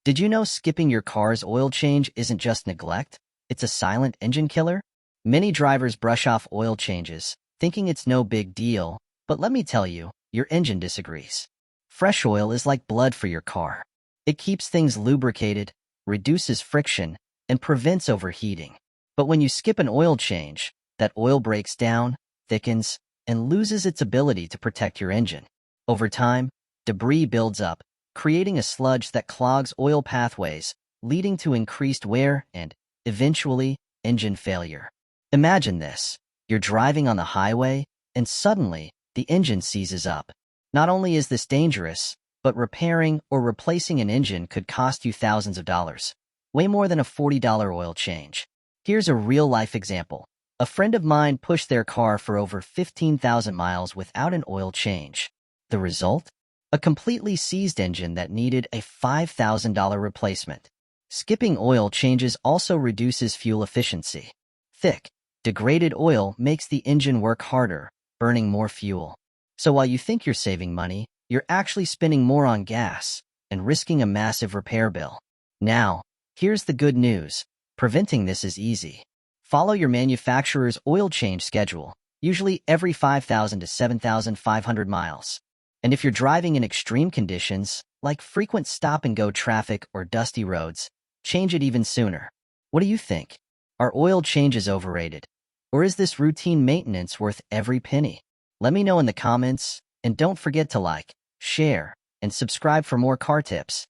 Did you know skipping your car's oil change isn't just neglect? It's a silent engine killer? Many drivers brush off oil changes, thinking it's no big deal, but let me tell you, your engine disagrees. Fresh oil is like blood for your car. It keeps things lubricated, reduces friction, and prevents overheating. But when you skip an oil change, that oil breaks down, thickens, and loses its ability to protect your engine. Over time, debris builds up, creating a sludge that clogs oil pathways, leading to increased wear and, eventually, engine failure. Imagine this. You're driving on the highway, and suddenly, the engine seizes up. Not only is this dangerous, but repairing or replacing an engine could cost you thousands of dollars. Way more than a $40 oil change. Here's a real-life example. A friend of mine pushed their car for over 15,000 miles without an oil change. The result? A completely seized engine that needed a $5,000 replacement. Skipping oil changes also reduces fuel efficiency. Thick, degraded oil makes the engine work harder, burning more fuel. So while you think you're saving money, you're actually spending more on gas and risking a massive repair bill. Now, here's the good news. Preventing this is easy. Follow your manufacturer's oil change schedule, usually every 5,000 to 7,500 miles. And if you're driving in extreme conditions, like frequent stop-and-go traffic or dusty roads, change it even sooner. What do you think? Are oil changes overrated? Or is this routine maintenance worth every penny? Let me know in the comments, and don't forget to like, share, and subscribe for more car tips.